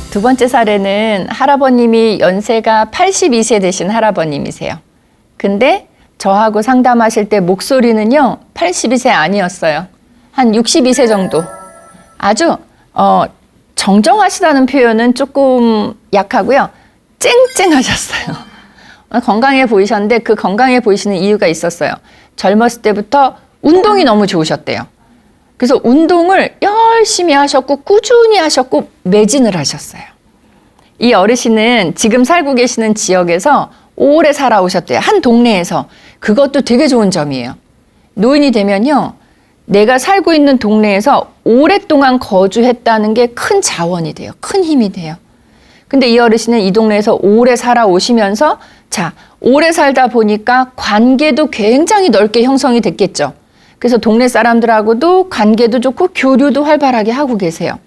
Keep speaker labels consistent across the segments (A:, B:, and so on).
A: 두 번째 사례는 할아버님이 연세가 82세 되신 할아버님이세요. 근데 저하고 상담하실 때 목소리는요 82세 아니었어요. 한 62세 정도. 아주 정정하시다는 표현은 조금 약하고요. 쨍쨍하셨어요. 건강해 보이셨는데 그 건강해 보이시는 이유가 있었어요. 젊었을 때부터 운동이 너무 좋으셨대요. 그래서 운동을 열심히 하셨고 꾸준히 하셨고 매진을 하셨어요. 이 어르신은 지금 살고 계시는 지역에서 오래 살아오셨대요. 한 동네에서. 그것도 되게 좋은 점이에요. 노인이 되면요. 내가 살고 있는 동네에서 오랫동안 거주했다는 게 큰 자원이 돼요. 큰 힘이 돼요. 근데 이 어르신은 이 동네에서 오래 살아오시면서 자, 오래 살다 보니까 관계도 굉장히 넓게 형성이 됐겠죠. 그래서 동네 사람들하고도 관계도 좋고 교류도 활발하게 하고 계세요.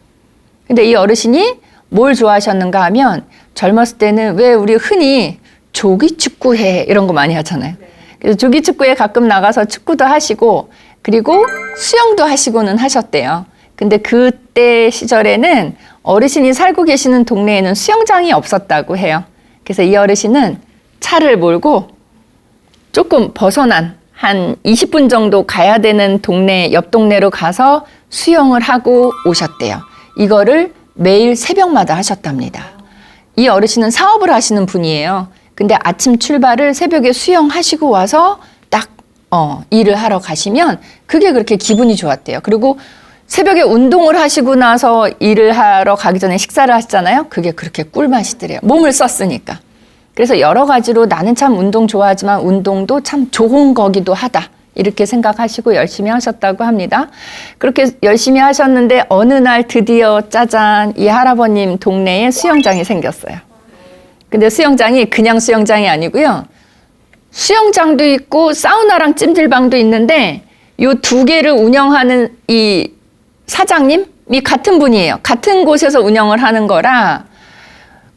A: 근데 이 어르신이 뭘 좋아하셨는가 하면 젊었을 때는 왜 우리 흔히 조기축구회 이런 거 많이 하잖아요. 그래서 조기축구회 가끔 나가서 축구도 하시고 그리고 수영도 하시고는 하셨대요. 근데 그때 시절에는 어르신이 살고 계시는 동네에는 수영장이 없었다고 해요. 그래서 이 어르신은 차를 몰고 조금 벗어난 한 20분 정도 가야 되는 동네, 옆 동네로 가서 수영을 하고 오셨대요. 이거를 매일 새벽마다 하셨답니다. 이 어르신은 사업을 하시는 분이에요. 근데 아침 출발을 새벽에 수영하시고 와서 딱 일을 하러 가시면 그게 그렇게 기분이 좋았대요. 그리고 새벽에 운동을 하시고 나서 일을 하러 가기 전에 식사를 하시잖아요. 그게 그렇게 꿀맛이더래요. 몸을 썼으니까. 그래서 여러 가지로 나는 참 운동 좋아하지만 운동도 참 좋은 거기도 하다. 이렇게 생각하시고 열심히 하셨다고 합니다. 그렇게 열심히 하셨는데 어느 날 드디어 짜잔 이 할아버님 동네에 수영장이 생겼어요. 근데 수영장이 그냥 수영장이 아니고요. 수영장도 있고 사우나랑 찜질방도 있는데 요 두 개를 운영하는 이 사장님이 같은 분이에요. 같은 곳에서 운영을 하는 거라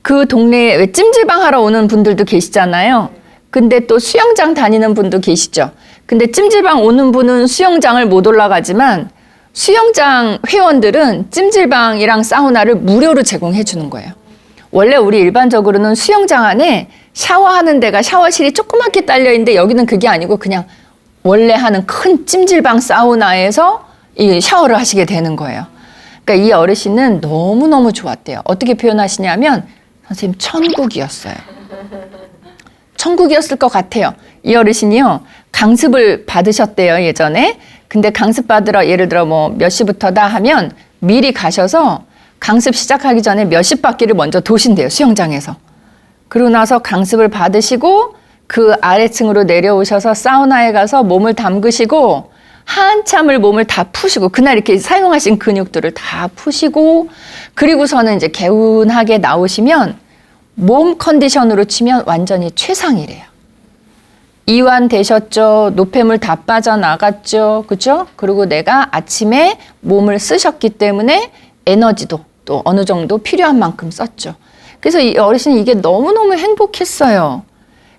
A: 그 동네에 왜 찜질방 하러 오는 분들도 계시잖아요. 근데 또 수영장 다니는 분도 계시죠. 근데 찜질방 오는 분은 수영장을 못 올라가지만 수영장 회원들은 찜질방이랑 사우나를 무료로 제공해 주는 거예요. 원래 우리 일반적으로는 수영장 안에 샤워하는 데가 샤워실이 조그맣게 딸려 있는데 여기는 그게 아니고 그냥 원래 하는 큰 찜질방 사우나에서 이 샤워를 하시게 되는 거예요. 그러니까 이 어르신은 너무너무 좋았대요. 어떻게 표현하시냐면 선생님 천국이었어요. 천국이었을 것 같아요. 이 어르신이요. 강습을 받으셨대요, 예전에. 근데 강습 받으러 예를 들어 뭐 몇 시부터다 하면 미리 가셔서 강습 시작하기 전에 몇십 바퀴를 먼저 도신대요, 수영장에서. 그러고 나서 강습을 받으시고 그 아래층으로 내려오셔서 사우나에 가서 몸을 담그시고 한참을 몸을 다 푸시고 그날 이렇게 사용하신 근육들을 다 푸시고 그리고서는 이제 개운하게 나오시면 몸 컨디션으로 치면 완전히 최상이래요. 이완 되셨죠? 노폐물 다 빠져나갔죠? 그죠? 그리고 내가 아침에 몸을 쓰셨기 때문에 에너지도 또 어느 정도 필요한 만큼 썼죠. 그래서 이 어르신이 이게 너무너무 행복했어요.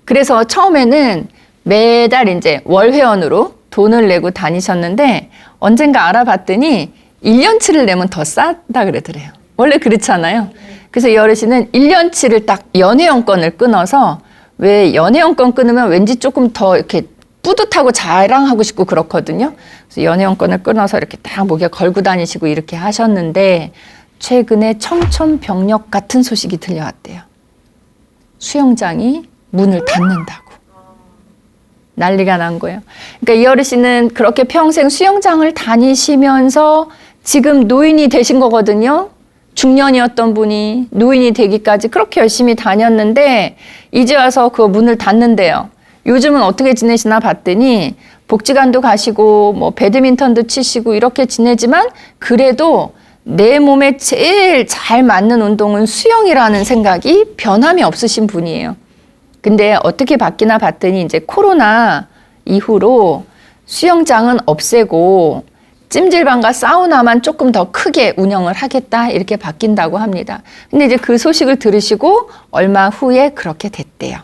A: 그래서 처음에는 매달 이제 월 회원으로 돈을 내고 다니셨는데 언젠가 알아봤더니 1년치를 내면 더 싸다 그러더래요. 원래 그렇잖아요. 그래서 이 어르신은 1년치를 딱 연회원권을 끊어서 왜 연회원권 끊으면 왠지 조금 더 이렇게 뿌듯하고 자랑하고 싶고 그렇거든요. 그래서 연회원권을 끊어서 이렇게 딱 목에 걸고 다니시고 이렇게 하셨는데 최근에 청천벽력 같은 소식이 들려왔대요. 수영장이 문을 닫는다고. 난리가 난 거예요. 그러니까 이 어르신은 그렇게 평생 수영장을 다니시면서 지금 노인이 되신 거거든요. 중년이었던 분이 노인이 되기까지 그렇게 열심히 다녔는데 이제 와서 그 문을 닫는데요. 요즘은 어떻게 지내시나 봤더니 복지관도 가시고 뭐 배드민턴도 치시고 이렇게 지내지만 그래도 내 몸에 제일 잘 맞는 운동은 수영이라는 생각이 변함이 없으신 분이에요. 근데 어떻게 바뀌나 봤더니 이제 코로나 이후로 수영장은 없애고 찜질방과 사우나만 조금 더 크게 운영을 하겠다 이렇게 바뀐다고 합니다. 근데 이제 그 소식을 들으시고 얼마 후에 그렇게 됐대요.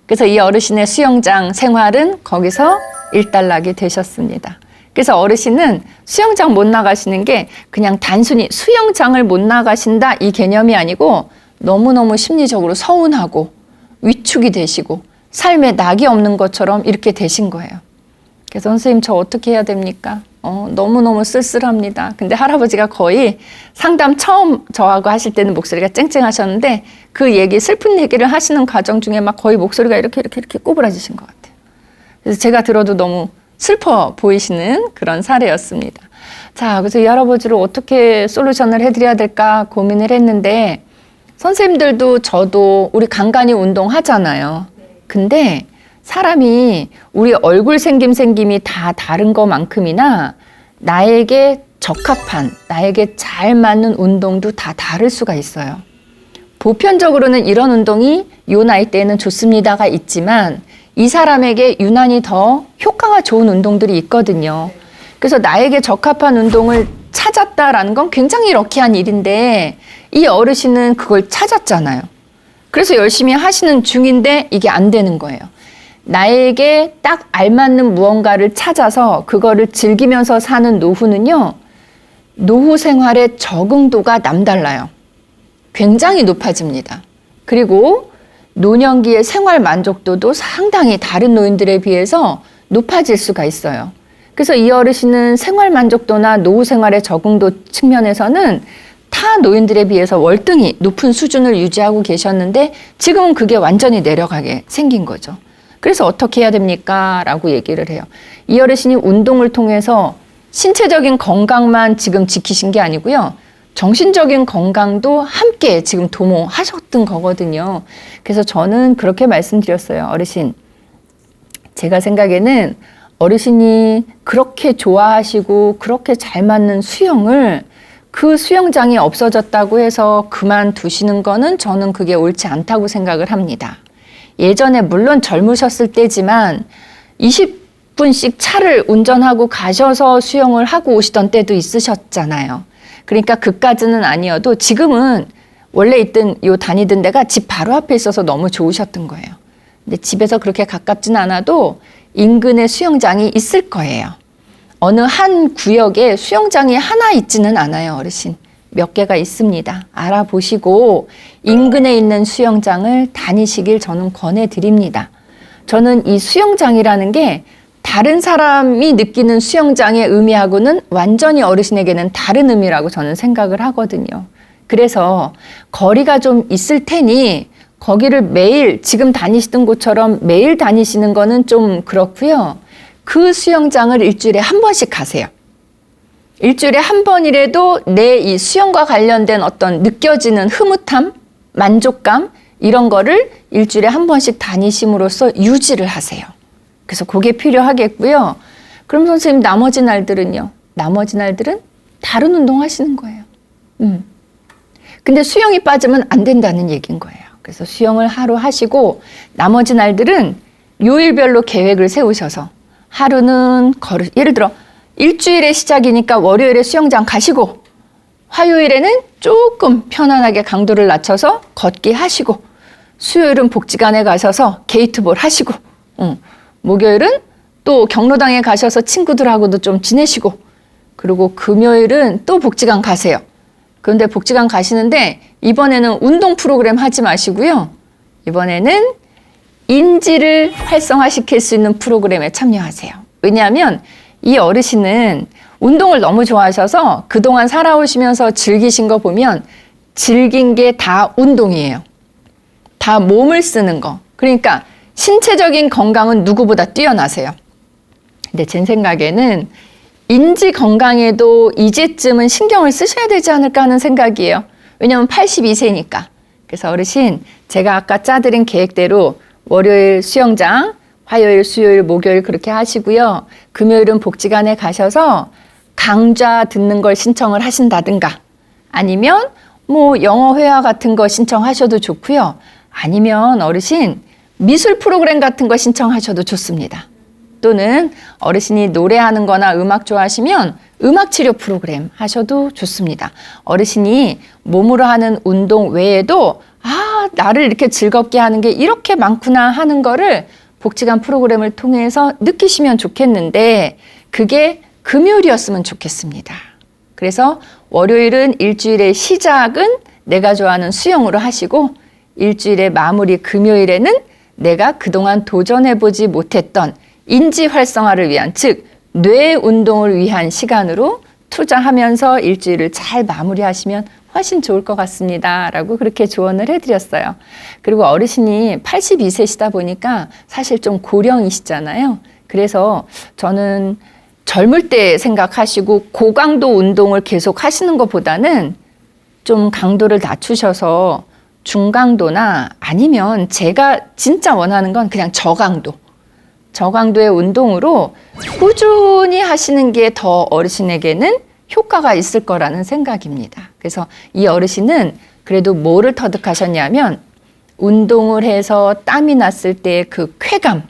A: 그래서 이 어르신의 수영장 생활은 거기서 일단락이 되셨습니다. 그래서 어르신은 수영장 못 나가시는 게 그냥 단순히 수영장을 못 나가신다 이 개념이 아니고 너무너무 심리적으로 서운하고 위축이 되시고 삶에 낙이 없는 것처럼 이렇게 되신 거예요. 그래서 선생님 저 어떻게 해야 됩니까? 너무너무 쓸쓸합니다. 근데 할아버지가 거의 상담 처음 저하고 하실 때는 목소리가 쨍쨍하셨는데 그 얘기, 슬픈 얘기를 하시는 과정 중에 막 거의 목소리가 이렇게 꼬부라지신 것 같아요. 그래서 제가 들어도 너무 슬퍼 보이시는 그런 사례였습니다. 자, 그래서 이 할아버지를 어떻게 솔루션을 해드려야 될까 고민을 했는데 선생님들도 저도 우리 간간히 운동하잖아요. 근데 사람이 우리 얼굴 생김이 다 다른 것만큼이나 나에게 적합한, 나에게 잘 맞는 운동도 다 다를 수가 있어요. 보편적으로는 이런 운동이 요 나이 때에는 좋습니다가 있지만 이 사람에게 유난히 더 효과가 좋은 운동들이 있거든요. 그래서 나에게 적합한 운동을 찾았다라는 건 굉장히 럭키한 일인데 이 어르신은 그걸 찾았잖아요. 그래서 열심히 하시는 중인데 이게 안 되는 거예요. 나에게 딱 알맞는 무언가를 찾아서 그거를 즐기면서 사는 노후는요. 노후 생활의 적응도가 남달라요. 굉장히 높아집니다. 그리고 노년기의 생활 만족도도 상당히 다른 노인들에 비해서 높아질 수가 있어요. 그래서 이 어르신은 생활 만족도나 노후 생활의 적응도 측면에서는 타 노인들에 비해서 월등히 높은 수준을 유지하고 계셨는데 지금은 그게 완전히 내려가게 생긴 거죠. 그래서 어떻게 해야 됩니까? 라고 얘기를 해요. 이 어르신이 운동을 통해서 신체적인 건강만 지금 지키신 게 아니고요. 정신적인 건강도 함께 지금 도모하셨던 거거든요. 그래서 저는 그렇게 말씀드렸어요. 어르신, 제가 생각에는 어르신이 그렇게 좋아하시고 그렇게 잘 맞는 수영을 그 수영장이 없어졌다고 해서 그만두시는 거는 저는 그게 옳지 않다고 생각을 합니다. 예전에 물론 젊으셨을 때지만 20분씩 차를 운전하고 가셔서 수영을 하고 오시던 때도 있으셨잖아요. 그러니까 그까지는 아니어도 지금은 원래 다니던 데가 집 바로 앞에 있어서 너무 좋으셨던 거예요. 근데 집에서 그렇게 가깝진 않아도 인근에 수영장이 있을 거예요. 어느 한 구역에 수영장이 하나 있지는 않아요, 어르신. 몇 개가 있습니다. 알아보시고 인근에 있는 수영장을 다니시길 저는 권해드립니다. 저는 이 수영장이라는 게 다른 사람이 느끼는 수영장의 의미하고는 완전히 어르신에게는 다른 의미라고 저는 생각을 하거든요. 그래서 거리가 좀 있을 테니 거기를 매일 지금 다니시던 곳처럼 매일 다니시는 거는 좀 그렇고요. 그 수영장을 일주일에 한 번씩 가세요. 일주일에 한 번이라도 내 이 수영과 관련된 어떤 느껴지는 흐뭇함, 만족감 이런 거를 일주일에 한 번씩 다니심으로써 유지를 하세요. 그래서 그게 필요하겠고요. 그럼 선생님 나머지 날들은요? 나머지 날들은 다른 운동 하시는 거예요. 근데 수영이 빠지면 안 된다는 얘기인 거예요. 그래서 수영을 하루 하시고 나머지 날들은 요일별로 계획을 세우셔서 하루는 예를 들어 일주일의 시작이니까 월요일에 수영장 가시고 화요일에는 조금 편안하게 강도를 낮춰서 걷기 하시고 수요일은 복지관에 가셔서 게이트볼 하시고 목요일은 또 경로당에 가셔서 친구들하고도 좀 지내시고 그리고 금요일은 또 복지관 가세요. 그런데 복지관 가시는데 이번에는 운동 프로그램 하지 마시고요. 이번에는 인지를 활성화시킬 수 있는 프로그램에 참여하세요. 왜냐하면 이 어르신은 운동을 너무 좋아하셔서 그동안 살아오시면서 즐기신 거 보면 즐긴 게 다 운동이에요. 다 몸을 쓰는 거. 그러니까 신체적인 건강은 누구보다 뛰어나세요. 근데 제 생각에는 인지 건강에도 이제쯤은 신경을 쓰셔야 되지 않을까 하는 생각이에요. 왜냐하면 82세니까. 그래서 어르신, 제가 아까 짜드린 계획대로 월요일 수영장, 화요일, 수요일, 목요일 그렇게 하시고요. 금요일은 복지관에 가셔서 강좌 듣는 걸 신청을 하신다든가 아니면 뭐 영어 회화 같은 거 신청하셔도 좋고요. 아니면 어르신 미술 프로그램 같은 거 신청하셔도 좋습니다. 또는 어르신이 노래하는 거나 음악 좋아하시면 음악 치료 프로그램 하셔도 좋습니다. 어르신이 몸으로 하는 운동 외에도 나를 이렇게 즐겁게 하는 게 이렇게 많구나 하는 거를 복지관 프로그램을 통해서 느끼시면 좋겠는데 그게 금요일이었으면 좋겠습니다. 그래서 월요일은 일주일의 시작은 내가 좋아하는 수영으로 하시고 일주일의 마무리 금요일에는 내가 그동안 도전해보지 못했던 인지 활성화를 위한, 즉 뇌 운동을 위한 시간으로 투자하면서 일주일을 잘 마무리하시면 훨씬 좋을 것 같습니다. 라고 그렇게 조언을 해드렸어요. 그리고 어르신이 82세시다 보니까 사실 좀 고령이시잖아요. 그래서 저는 젊을 때 생각하시고 고강도 운동을 계속 하시는 것보다는 좀 강도를 낮추셔서 중강도나 아니면 제가 진짜 원하는 건 그냥 저강도의 운동으로 꾸준히 하시는 게 더 어르신에게는 효과가 있을 거라는 생각입니다. 그래서 이 어르신은 그래도 뭐를 터득하셨냐면 운동을 해서 땀이 났을 때 그 쾌감,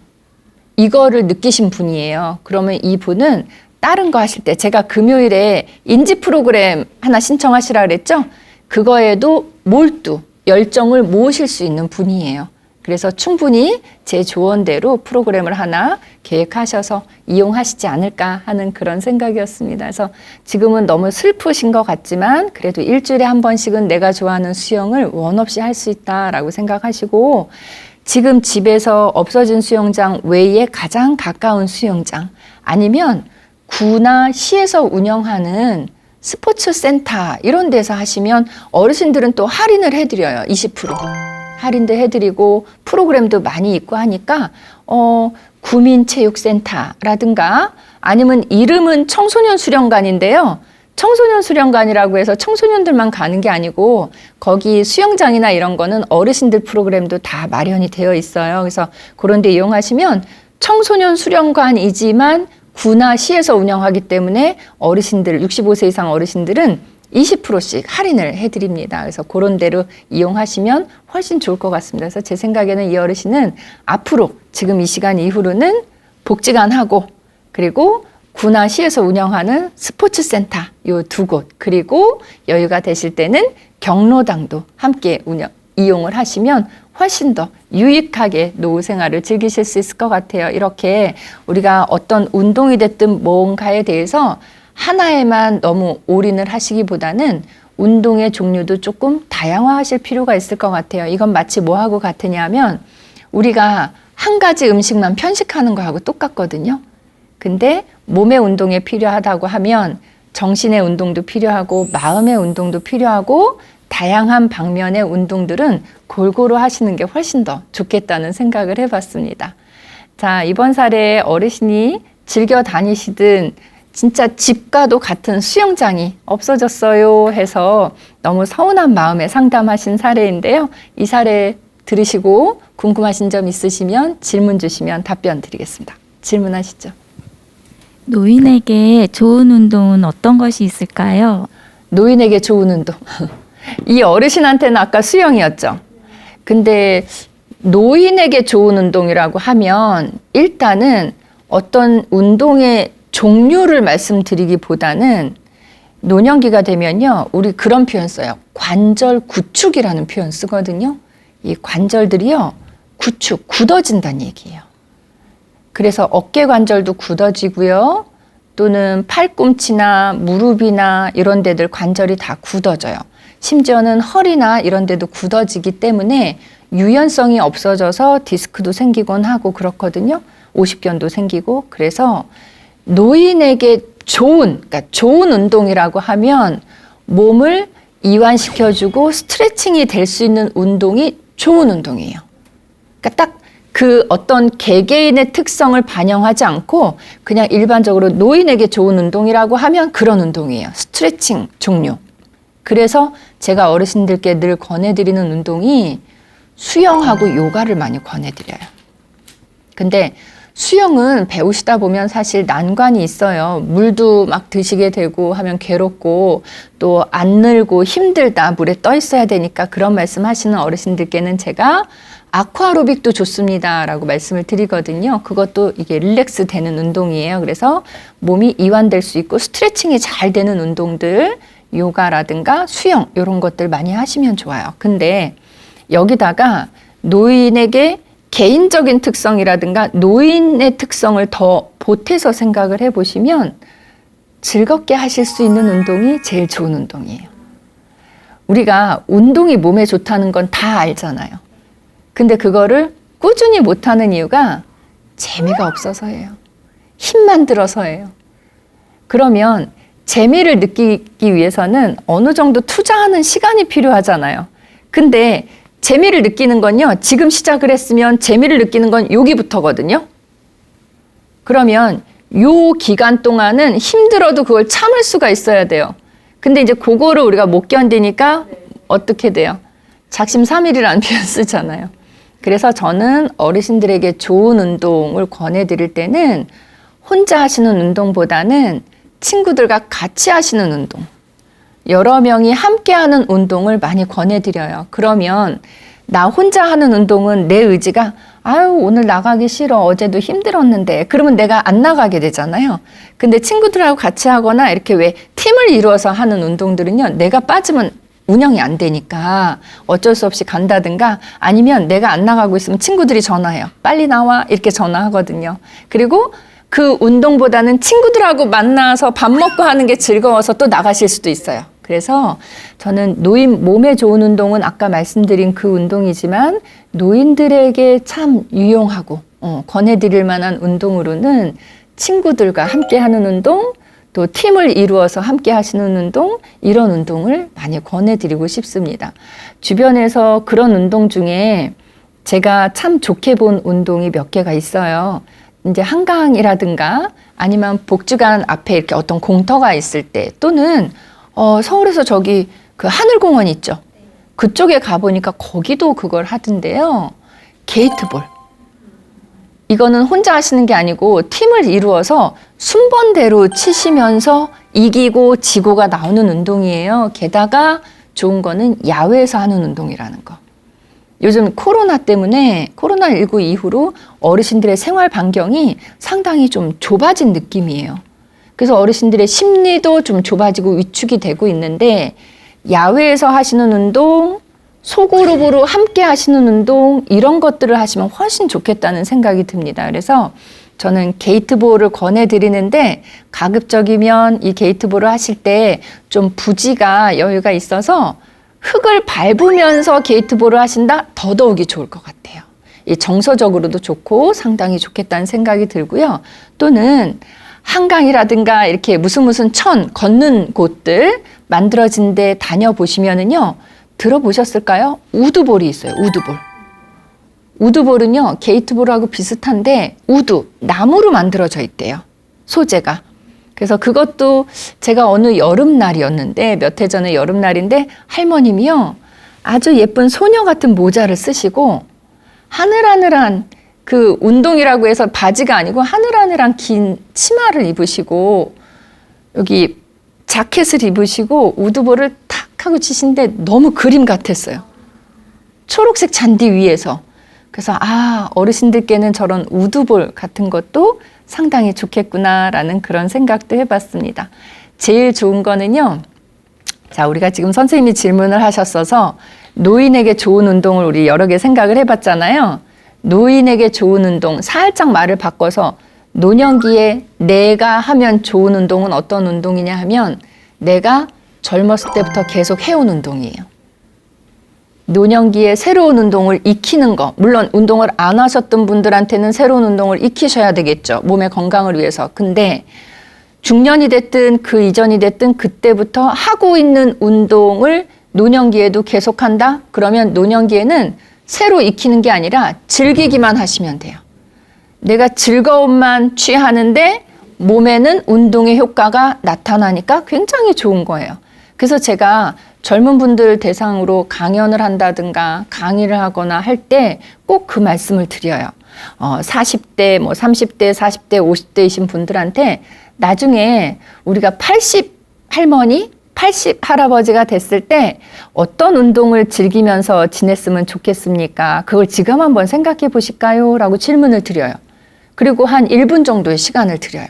A: 이거를 느끼신 분이에요. 그러면 이분은 다른 거 하실 때, 제가 금요일에 인지 프로그램 하나 신청하시라 그랬죠? 그거에도 몰두, 열정을 모으실 수 있는 분이에요. 그래서 충분히 제 조언대로 프로그램을 하나 계획하셔서 이용하시지 않을까 하는 그런 생각이었습니다. 그래서 지금은 너무 슬프신 것 같지만 그래도 일주일에 한 번씩은 내가 좋아하는 수영을 원 없이 할 수 있다라고 생각하시고, 지금 집에서 없어진 수영장 외에 가장 가까운 수영장, 아니면 구나 시에서 운영하는 스포츠 센터 이런 데서 하시면 어르신들은 또 할인을 해드려요. 20%. 할인도 해드리고 프로그램도 많이 있고 하니까 구민체육센터라든가 아니면 이름은 청소년 수련관인데요. 청소년 수련관이라고 해서 청소년들만 가는 게 아니고 거기 수영장이나 이런 거는 어르신들 프로그램도 다 마련이 되어 있어요. 그래서 그런 데 이용하시면 청소년 수련관이지만 구나 시에서 운영하기 때문에 어르신들, 65세 이상 어르신들은 20%씩 할인을 해드립니다. 그래서 그런 데로 이용하시면 훨씬 좋을 것 같습니다. 그래서 제 생각에는 이 어르신은 앞으로 지금 이 시간 이후로는 복지관하고 그리고 구나 시에서 운영하는 스포츠센터 요 두 곳, 그리고 여유가 되실 때는 경로당도 함께 이용을 하시면 훨씬 더 유익하게 노후 생활을 즐기실 수 있을 것 같아요. 이렇게 우리가 어떤 운동이 됐든 뭔가에 대해서 하나에만 너무 올인을 하시기보다는 운동의 종류도 조금 다양화하실 필요가 있을 것 같아요. 이건 마치 뭐하고 같으냐면 우리가 한 가지 음식만 편식하는 거하고 똑같거든요. 근데 몸의 운동에 필요하다고 하면 정신의 운동도 필요하고 마음의 운동도 필요하고 다양한 방면의 운동들은 골고루 하시는 게 훨씬 더 좋겠다는 생각을 해봤습니다. 자, 이번 사례에 어르신이 즐겨 다니시던 진짜 집과도 같은 수영장이 없어졌어요 해서 너무 서운한 마음에 상담하신 사례인데요. 이 사례 들으시고 궁금하신 점 있으시면 질문 주시면 답변 드리겠습니다. 질문하시죠.
B: 노인에게 좋은 운동은 어떤 것이 있을까요?
A: 노인에게 좋은 운동. 이 어르신한테는 아까 수영이었죠. 근데 노인에게 좋은 운동이라고 하면 일단은 어떤 운동의 종류를 말씀드리기보다는 노년기가 되면요, 우리 그런 표현 써요. 관절 구축이라는 표현 쓰거든요. 이 관절들이요, 굳어진다는 얘기예요. 그래서 어깨 관절도 굳어지고요, 또는 팔꿈치나 무릎이나 이런 데들 관절이 다 굳어져요. 심지어는 허리나 이런 데도 굳어지기 때문에 유연성이 없어져서 디스크도 생기곤 하고 그렇거든요. 오십견도 생기고. 그래서 노인에게 그러니까 좋은 운동이라고 하면 몸을 이완시켜주고 스트레칭이 될 수 있는 운동이 좋은 운동이에요. 그러니까 딱 그 어떤 개개인의 특성을 반영하지 않고 그냥 일반적으로 노인에게 좋은 운동이라고 하면 그런 운동이에요. 스트레칭 종류. 그래서 제가 어르신들께 늘 권해드리는 운동이 수영하고 요가를 많이 권해드려요. 근데 수영은 배우시다 보면 사실 난관이 있어요. 물도 막 드시게 되고 하면 괴롭고 또 안 늘고 힘들다, 물에 떠 있어야 되니까 그런 말씀 하시는 어르신들께는 제가 아쿠아로빅도 좋습니다 라고 말씀을 드리거든요. 그것도 이게 릴렉스 되는 운동이에요. 그래서 몸이 이완될 수 있고 스트레칭이 잘 되는 운동들, 요가라든가 수영 이런 것들 많이 하시면 좋아요. 근데 여기다가 노인에게 개인적인 특성이라든가 노인의 특성을 더 보태서 생각을 해보시면 즐겁게 하실 수 있는 운동이 제일 좋은 운동이에요. 우리가 운동이 몸에 좋다는 건 다 알잖아요. 근데 그거를 꾸준히 못하는 이유가 재미가 없어서예요. 힘만 들어서예요. 그러면 재미를 느끼기 위해서는 어느 정도 투자하는 시간이 필요하잖아요. 근데 재미를 느끼는 건요, 지금 시작을 했으면 재미를 느끼는 건 여기부터거든요. 그러면 요 기간 동안은 힘들어도 그걸 참을 수가 있어야 돼요. 근데 이제 그거를 우리가 못 견디니까 어떻게 돼요? 작심삼일이라는 표현 쓰잖아요. 그래서 저는 어르신들에게 좋은 운동을 권해드릴 때는 혼자 하시는 운동보다는 친구들과 같이 하시는 운동, 여러 명이 함께하는 운동을 많이 권해드려요. 그러면 나 혼자 하는 운동은 내 의지가 아유 오늘 나가기 싫어 어제도 힘들었는데 그러면 내가 안 나가게 되잖아요. 근데 친구들하고 같이 하거나 이렇게 왜 팀을 이루어서 하는 운동들은요, 내가 빠지면 운영이 안 되니까 어쩔 수 없이 간다든가 아니면 내가 안 나가고 있으면 친구들이 전화해요. 빨리 나와 이렇게 전화하거든요. 그리고 그 운동보다는 친구들하고 만나서 밥 먹고 하는 게 즐거워서 또 나가실 수도 있어요. 그래서 저는 노인 몸에 좋은 운동은 아까 말씀드린 그 운동이지만 노인들에게 참 유용하고 권해드릴 만한 운동으로는 친구들과 함께 하는 운동, 또 팀을 이루어서 함께 하시는 운동, 이런 운동을 많이 권해드리고 싶습니다. 주변에서 그런 운동 중에 제가 참 좋게 본 운동이 몇 개가 있어요. 이제 한강이라든가 아니면 복지관 앞에 이렇게 어떤 공터가 있을 때 또는 서울에서 저기 그 하늘공원 있죠. 그쪽에 가보니까 거기도 그걸 하던데요. 게이트볼. 이거는 혼자 하시는 게 아니고 팀을 이루어서 순번대로 치시면서 이기고 지고가 나오는 운동이에요. 게다가 좋은 거는 야외에서 하는 운동이라는 거. 요즘 코로나 때문에 코로나19 이후로 어르신들의 생활 반경이 상당히 좀 좁아진 느낌이에요. 그래서 어르신들의 심리도 좀 좁아지고 위축이 되고 있는데 야외에서 하시는 운동, 소그룹으로 함께 하시는 운동 이런 것들을 하시면 훨씬 좋겠다는 생각이 듭니다. 그래서 저는 게이트볼을 권해드리는데 가급적이면 이 게이트볼을 하실 때 좀 부지가 여유가 있어서 흙을 밟으면서 게이트볼을 하신다? 더더욱이 좋을 것 같아요. 이 정서적으로도 좋고 상당히 좋겠다는 생각이 들고요. 또는 한강이라든가 이렇게 무슨 천 걷는 곳들 만들어진 데 다녀보시면은요, 들어보셨을까요? 우드볼이 있어요. 우드볼. 우드볼은요, 게이트볼하고 비슷한데 우드, 나무로 만들어져 있대요. 소재가. 그래서 그것도 제가 어느 여름날이었는데 몇 해 전에 여름날인데 할머님이요, 아주 예쁜 소녀 같은 모자를 쓰시고 하늘하늘한 그 운동이라고 해서 바지가 아니고 하늘하늘한 긴 치마를 입으시고 여기 자켓을 입으시고 우드볼을 탁 하고 치신데 너무 그림 같았어요. 초록색 잔디 위에서. 그래서 어르신들께는 저런 우드볼 같은 것도 상당히 좋겠구나라는 그런 생각도 해봤습니다. 제일 좋은 거는요. 자, 우리가 지금 선생님이 질문을 하셨어서 노인에게 좋은 운동을 우리 여러 개 생각을 해봤잖아요. 노인에게 좋은 운동, 살짝 말을 바꿔서 노년기에 내가 하면 좋은 운동은 어떤 운동이냐 하면 내가 젊었을 때부터 계속 해온 운동이에요. 노년기에 새로운 운동을 익히는 거, 물론 운동을 안 하셨던 분들한테는 새로운 운동을 익히셔야 되겠죠. 몸의 건강을 위해서. 근데 중년이 됐든 그 이전이 됐든 그때부터 하고 있는 운동을 노년기에도 계속한다? 그러면 노년기에는 새로 익히는 게 아니라 즐기기만 하시면 돼요. 내가 즐거움만 취하는데 몸에는 운동의 효과가 나타나니까 굉장히 좋은 거예요. 그래서 제가 젊은 분들 대상으로 강연을 한다든가 강의를 하거나 할 때 꼭 그 말씀을 드려요. 40대, 30대, 40대, 50대이신 분들한테 나중에 우리가 80 할머니, 80 할아버지가 됐을 때 어떤 운동을 즐기면서 지냈으면 좋겠습니까? 그걸 지금 한번 생각해 보실까요? 라고 질문을 드려요. 그리고 한 1분 정도의 시간을 드려요.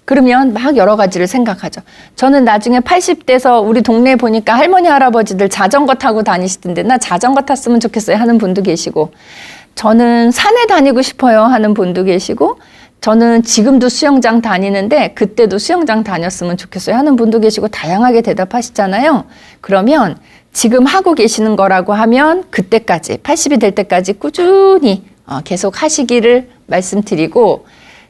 A: 그러면 막 여러 가지를 생각하죠. 저는 나중에 80대에서 우리 동네에 보니까 할머니, 할아버지들 자전거 타고 다니시던데 나 자전거 탔으면 좋겠어요 하는 분도 계시고, 저는 산에 다니고 싶어요 하는 분도 계시고, 저는 지금도 수영장 다니는데 그때도 수영장 다녔으면 좋겠어요 하는 분도 계시고 다양하게 대답하시잖아요. 그러면 지금 하고 계시는 거라고 하면 그때까지 80이 될 때까지 꾸준히 계속 하시기를 말씀드리고,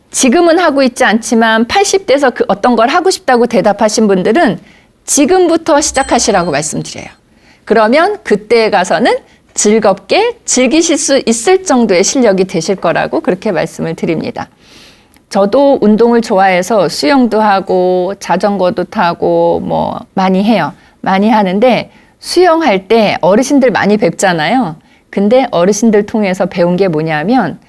A: 지금은 하고 있지 않지만 80대에서 그 어떤 걸 하고 싶다고 대답하신 분들은 지금부터 시작하시라고 말씀드려요. 그러면 그때에 가서는 즐겁게 즐기실 수 있을 정도의 실력이 되실 거라고 그렇게 말씀을 드립니다. 저도 운동을 좋아해서 수영도 하고 자전거도 타고 뭐 많이 해요. 많이 하는데 수영할 때 어르신들 많이 뵙잖아요. 근데 어르신들 통해서 배운 게 뭐냐면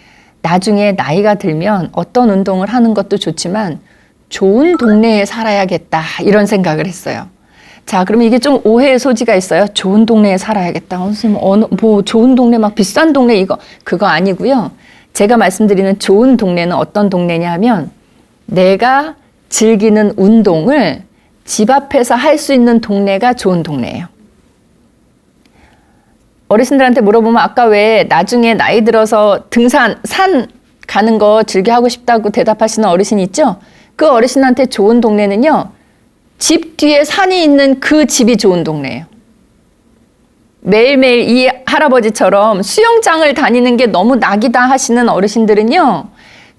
A: 나중에 나이가 들면 어떤 운동을 하는 것도 좋지만 좋은 동네에 살아야겠다 이런 생각을 했어요. 자, 그러면 이게 좀 오해의 소지가 있어요. 좋은 동네에 살아야겠다. 선생님, 뭐 좋은 동네 막 비싼 동네 그거 아니고요. 제가 말씀드리는 좋은 동네는 어떤 동네냐 하면 내가 즐기는 운동을 집 앞에서 할 수 있는 동네가 좋은 동네예요. 어르신들한테 물어보면 아까 왜 나중에 나이 들어서 산 가는 거 즐겨 하고 싶다고 대답하시는 어르신 있죠? 그 어르신한테 좋은 동네는요. 집 뒤에 산이 있는 그 집이 좋은 동네예요. 매일매일 이 할아버지처럼 수영장을 다니는 게 너무 낙이다 하시는 어르신들은요.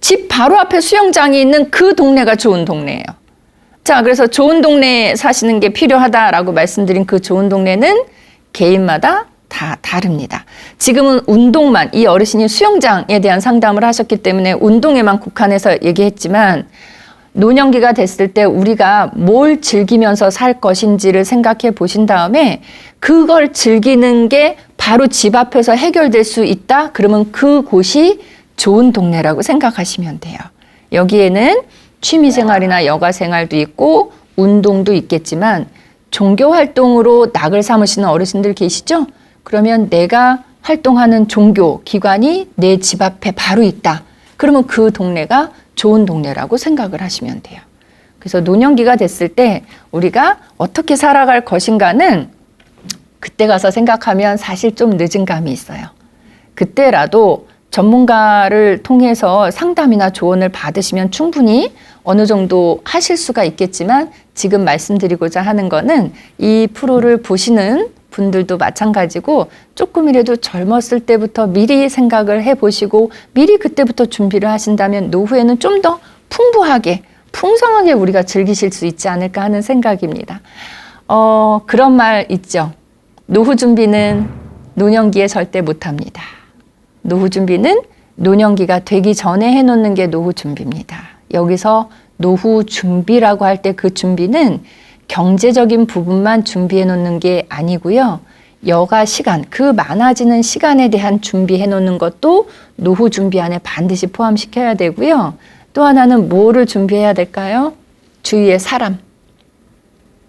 A: 집 바로 앞에 수영장이 있는 그 동네가 좋은 동네예요. 자, 그래서 좋은 동네에 사시는 게 필요하다라고 말씀드린 그 좋은 동네는 개인마다 다 다릅니다. 지금은 운동만, 이 어르신이 수영장에 대한 상담을 하셨기 때문에 운동에만 국한해서 얘기했지만 노년기가 됐을 때 우리가 뭘 즐기면서 살 것인지를 생각해 보신 다음에 그걸 즐기는 게 바로 집 앞에서 해결될 수 있다? 그러면 그곳이 좋은 동네라고 생각하시면 돼요. 여기에는 취미생활이나 여가생활도 있고 운동도 있겠지만 종교 활동으로 낙을 삼으시는 어르신들 계시죠? 그러면 내가 활동하는 종교 기관이 내 집 앞에 바로 있다. 그러면 그 동네가 좋은 동네라고 생각을 하시면 돼요. 그래서 노년기가 됐을 때 우리가 어떻게 살아갈 것인가는 그때 가서 생각하면 사실 좀 늦은 감이 있어요. 그때라도 전문가를 통해서 상담이나 조언을 받으시면 충분히 어느 정도 하실 수가 있겠지만 지금 말씀드리고자 하는 거는 이 프로를 보시는 분들도 마찬가지고 조금이라도 젊었을 때부터 미리 생각을 해보시고 미리 그때부터 준비를 하신다면 노후에는 좀 더 풍부하게 풍성하게 우리가 즐기실 수 있지 않을까 하는 생각입니다. 그런 말 있죠. 노후 준비는 노년기에 절대 못합니다. 노후 준비는 노년기가 되기 전에 해놓는 게 노후 준비입니다. 여기서 노후 준비라고 할 때 그 준비는 경제적인 부분만 준비해 놓는 게 아니고요. 여가 시간, 그 많아지는 시간에 대한 준비해 놓는 것도 노후 준비 안에 반드시 포함시켜야 되고요. 또 하나는 뭐를 준비해야 될까요? 주위의 사람.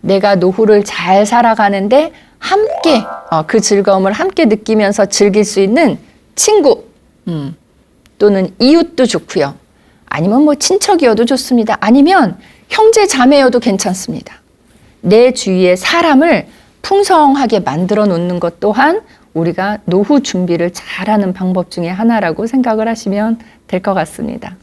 A: 내가 노후를 잘 살아가는데 함께 그 즐거움을 함께 느끼면서 즐길 수 있는 친구 또는 이웃도 좋고요. 아니면 뭐 친척이어도 좋습니다. 아니면 형제 자매여도 괜찮습니다. 내 주위의 사람을 풍성하게 만들어 놓는 것 또한 우리가 노후 준비를 잘하는 방법 중에 하나라고 생각을 하시면 될 것 같습니다.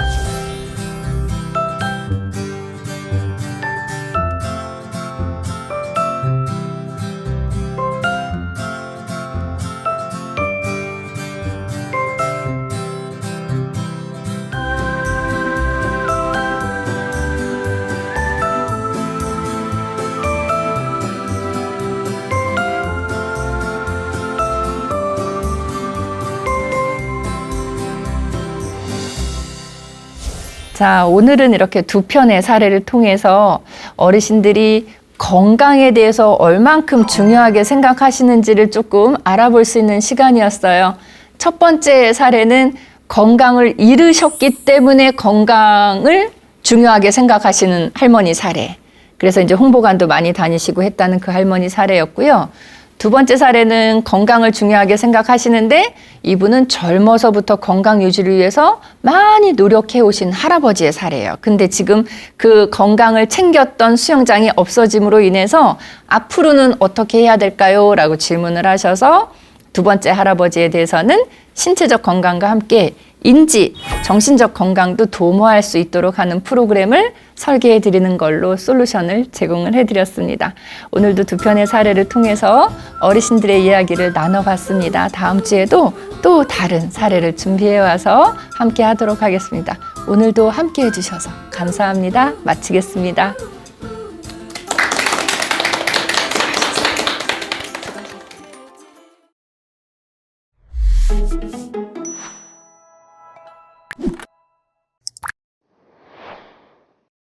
A: 자, 오늘은 이렇게 두 편의 사례를 통해서 어르신들이 건강에 대해서 얼만큼 중요하게 생각하시는지를 조금 알아볼 수 있는 시간이었어요. 첫 번째 사례는 건강을 잃으셨기 때문에 건강을 중요하게 생각하시는 할머니 사례. 그래서 이제 홍보관도 많이 다니시고 했다는 그 할머니 사례였고요. 두 번째 사례는 건강을 중요하게 생각하시는데 이분은 젊어서부터 건강 유지를 위해서 많이 노력해 오신 할아버지의 사례예요. 근데 지금 그 건강을 챙겼던 수영장이 없어짐으로 인해서 앞으로는 어떻게 해야 될까요? 라고 질문을 하셔서 두 번째 할아버지에 대해서는 신체적 건강과 함께 인지, 정신적 건강도 도모할 수 있도록 하는 프로그램을 설계해 드리는 걸로 솔루션을 제공을 해 드렸습니다. 오늘도 두 편의 사례를 통해서 어르신들의 이야기를 나눠봤습니다. 다음 주에도 또 다른 사례를 준비해 와서 함께 하도록 하겠습니다. 오늘도 함께 해주셔서 감사합니다. 마치겠습니다.